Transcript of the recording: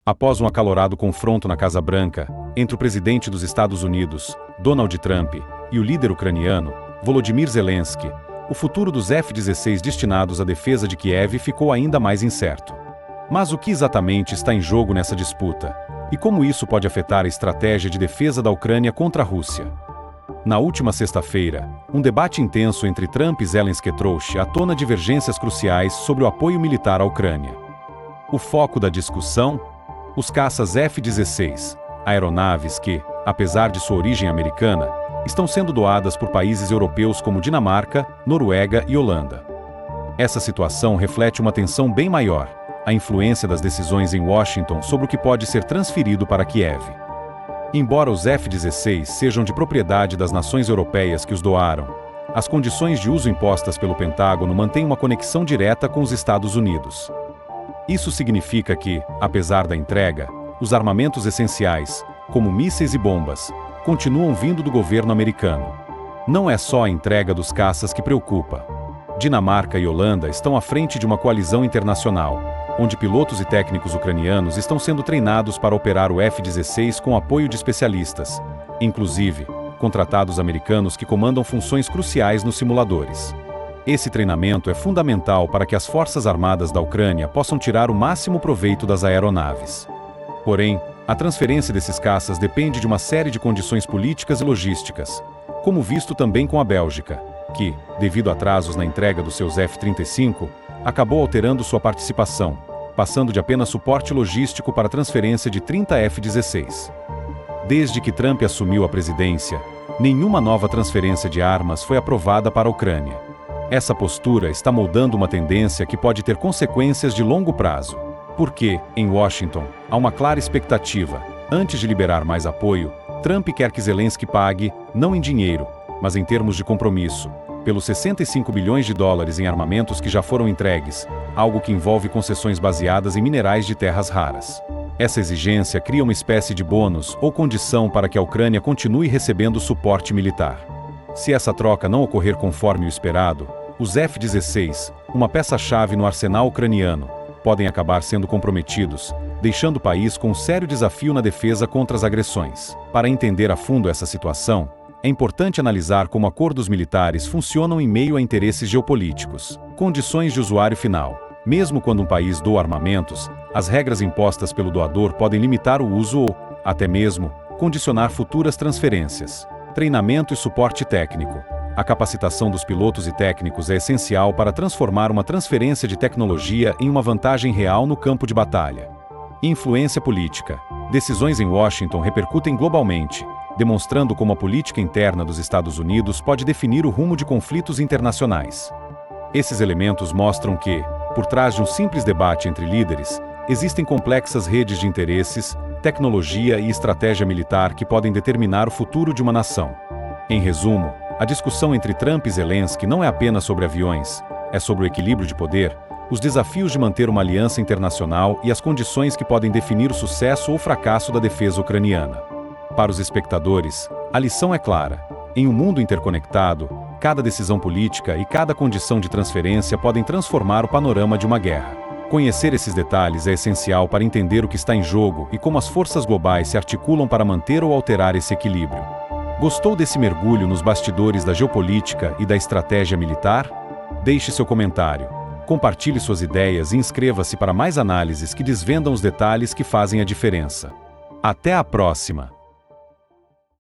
Após um acalorado confronto na Casa Branca entre o presidente dos Estados Unidos, Donald Trump, e o líder ucraniano, Volodymyr Zelensky, o futuro dos F-16 destinados à defesa de Kiev ficou ainda mais incerto. Mas o que exatamente está em jogo nessa disputa? E como isso pode afetar a estratégia de defesa da Ucrânia contra a Rússia? Na última sexta-feira, um debate intenso entre Trump e Zelensky trouxe à tona divergências cruciais sobre o apoio militar à Ucrânia. O foco da discussão? Os caças F-16, aeronaves que, apesar de sua origem americana, estão sendo doadas por países europeus como Dinamarca, Noruega e Holanda. Essa situação reflete uma tensão bem maior, a influência das decisões em Washington sobre o que pode ser transferido para Kiev. Embora os F-16 sejam de propriedade das nações europeias que os doaram, as condições de uso impostas pelo Pentágono mantêm uma conexão direta com os Estados Unidos. Isso significa que, apesar da entrega, os armamentos essenciais, como mísseis e bombas, continuam vindo do governo americano. Não é só a entrega dos caças que preocupa. Dinamarca e Holanda estão à frente de uma coalizão internacional, onde pilotos e técnicos ucranianos estão sendo treinados para operar o F-16 com apoio de especialistas, inclusive contratados americanos que comandam funções cruciais nos simuladores. Esse treinamento é fundamental para que as Forças Armadas da Ucrânia possam tirar o máximo proveito das aeronaves. Porém, a transferência desses caças depende de uma série de condições políticas e logísticas, como visto também com a Bélgica, que, devido a atrasos na entrega dos seus F-35, acabou alterando sua participação, passando de apenas suporte logístico para a transferência de 30 F-16. Desde que Trump assumiu a presidência, nenhuma nova transferência de armas foi aprovada para a Ucrânia. Essa postura está moldando uma tendência que pode ter consequências de longo prazo. Porque, em Washington, há uma clara expectativa. Antes de liberar mais apoio, Trump quer que Zelensky pague, não em dinheiro, mas em termos de compromisso, pelos 65 bilhões de dólares em armamentos que já foram entregues, algo que envolve concessões baseadas em minerais de terras raras. Essa exigência cria uma espécie de bônus ou condição para que a Ucrânia continue recebendo suporte militar. Se essa troca não ocorrer conforme o esperado, os F-16, uma peça-chave no arsenal ucraniano, podem acabar sendo comprometidos, deixando o país com um sério desafio na defesa contra as agressões. Para entender a fundo essa situação, é importante analisar como acordos militares funcionam em meio a interesses geopolíticos. Condições de usuário final. Mesmo quando um país doa armamentos, as regras impostas pelo doador podem limitar o uso ou, até mesmo, condicionar futuras transferências. Treinamento e suporte técnico. A capacitação dos pilotos e técnicos é essencial para transformar uma transferência de tecnologia em uma vantagem real no campo de batalha. Influência política. Decisões em Washington repercutem globalmente, demonstrando como a política interna dos Estados Unidos pode definir o rumo de conflitos internacionais. Esses elementos mostram que, por trás de um simples debate entre líderes, existem complexas redes de interesses, tecnologia e estratégia militar que podem determinar o futuro de uma nação. Em resumo, a discussão entre Trump e Zelensky não é apenas sobre aviões, é sobre o equilíbrio de poder, os desafios de manter uma aliança internacional e as condições que podem definir o sucesso ou fracasso da defesa ucraniana. Para os espectadores, a lição é clara. Em um mundo interconectado, cada decisão política e cada condição de transferência podem transformar o panorama de uma guerra. Conhecer esses detalhes é essencial para entender o que está em jogo e como as forças globais se articulam para manter ou alterar esse equilíbrio. Gostou desse mergulho nos bastidores da geopolítica e da estratégia militar? Deixe seu comentário, compartilhe suas ideias e inscreva-se para mais análises que desvendam os detalhes que fazem a diferença. Até a próxima!